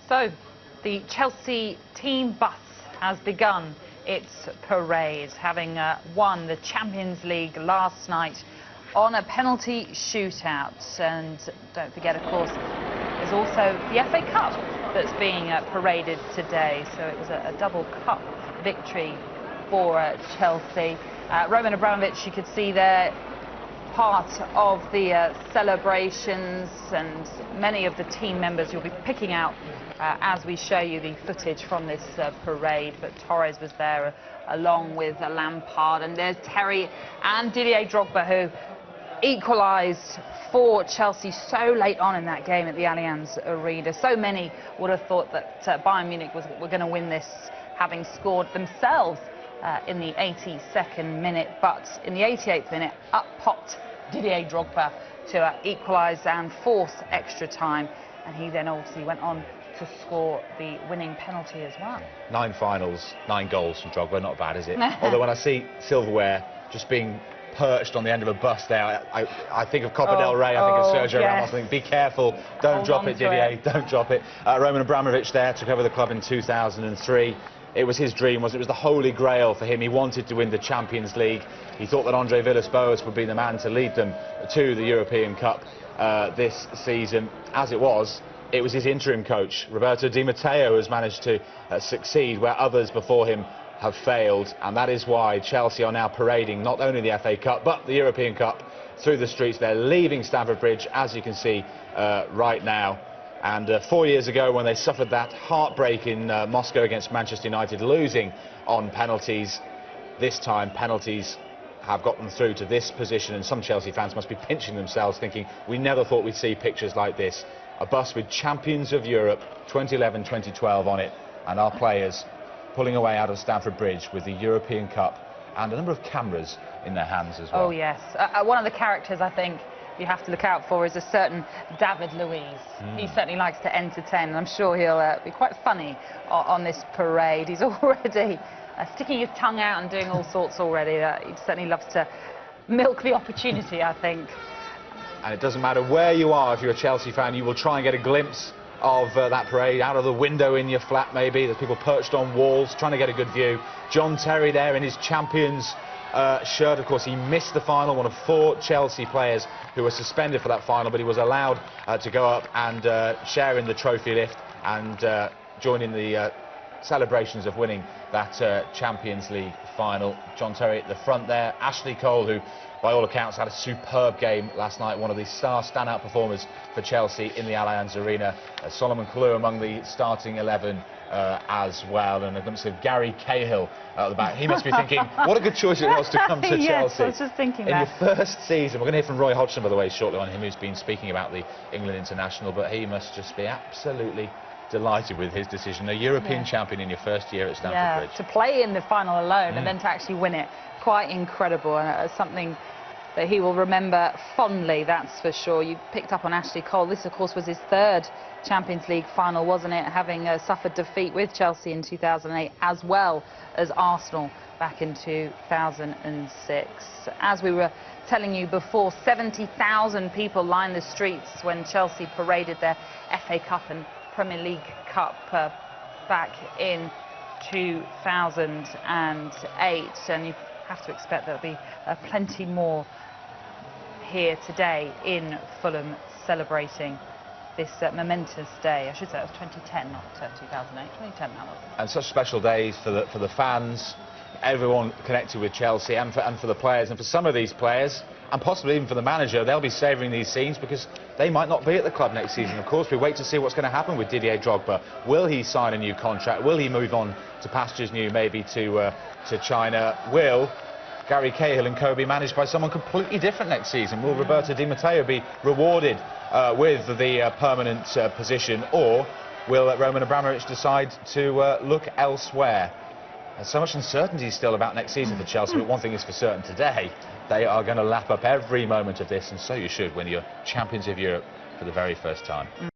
So, the Chelsea team bus has begun its parade, having won the Champions League last night on a penalty shootout. And don't forget, of course, there's also the FA Cup that's being paraded today. So it was a double cup victory for Chelsea. Roman Abramovich, you could see there, part of the celebrations, and many of the team members you'll be picking out as we show you the footage from this parade. But Torres was there along with Lampard, and there's Terry and Didier Drogba, who equalised for Chelsea so late on in that game at the Allianz Arena. So many would have thought that Bayern Munich were going to win this, having scored themselves in the 82nd minute, but in the 88th minute, up popped Didier Drogba to equalise and force extra time, and he then obviously went on to score the winning penalty as well. 9 finals, 9 goals from Drogba, not bad, is it? Although when I see silverware just being perched on the end of a bus there, I think of Copa del Rey, I think of Sergio Ramos. I think, be careful, don't drop it, Didier, don't drop it. Roman Abramovich there took over the club in 2003. It was his dream, it was the holy grail for him. He wanted to win the Champions League. He thought that Andre Villas-Boas would be the man to lead them to the European Cup this season. As it was his interim coach, Roberto Di Matteo, who has managed to succeed where others before him have failed. And that is why Chelsea are now parading not only the FA Cup, but the European Cup through the streets. They're leaving Stamford Bridge, as you can see right now. And 4 years ago, when they suffered that heartbreak in Moscow against Manchester United, losing on penalties, this time penalties have got them through to this position, and some Chelsea fans must be pinching themselves, thinking, we never thought we'd see pictures like this. A bus with champions of Europe 2011-2012 on it, and our players pulling away out of Stamford Bridge with the European Cup and a number of cameras in their hands as well. Oh yes, one of the characters I think you have to look out for is a certain David Luiz. He certainly likes to entertain, and I'm sure he'll be quite funny on this parade. He's already sticking his tongue out and doing all sorts already. He certainly loves to milk the opportunity, I think. And it doesn't matter where you are, if you're a Chelsea fan, you will try and get a glimpse of that parade out of the window in your flat maybe. There's people perched on walls trying to get a good view. John Terry there in his Champions shirt. Of course, he missed the final, one of 4 Chelsea players who were suspended for that final, but he was allowed to go up and share in the trophy lift and join in the celebrations of winning that Champions League final. John Terry at the front there. Ashley Cole, who by all accounts had a superb game last night, one of the star standout performers for Chelsea in the Allianz Arena. Solomon Kalou among the starting 11 as well, and a glimpse of Gary Cahill at the back. He must be thinking, what a good choice it was to come to yes, Chelsea. I was just thinking in your first season. We're going to hear from Roy Hodgson, by the way, shortly on him, who's been speaking about the England international, but he must just be absolutely delighted with his decision. A European champion in your first year at Stamford Bridge. To play in the final alone and then to actually win it, quite incredible, and something that he will remember fondly, that's for sure. You picked up on Ashley Cole. This, of course, was his 3rd Champions League final, wasn't it? Having suffered defeat with Chelsea in 2008, as well as Arsenal back in 2006. As we were telling you before, 70,000 people lined the streets when Chelsea paraded their FA Cup and Premier League Cup back in 2008. And you have to expect there'll be plenty more here today in Fulham, celebrating this momentous day. I should say it was 2010, not 2008. 2010 that was. And such special days for the fans, everyone connected with Chelsea, and for the players, and for some of these players, and possibly even for the manager. They'll be savouring these scenes because they might not be at the club next season. Of course, we wait to see what's going to happen with Didier Drogba. Will he sign a new contract? Will he move on to pastures new, maybe to China? Will Gary Cahill and co be managed by someone completely different next season? Will Roberto Di Matteo be rewarded with the permanent position, or will Roman Abramovich decide to look elsewhere? There's so much uncertainty still about next season for Chelsea, but one thing is for certain today, they are going to lap up every moment of this, and so you should, when you're champions of Europe for the very first time.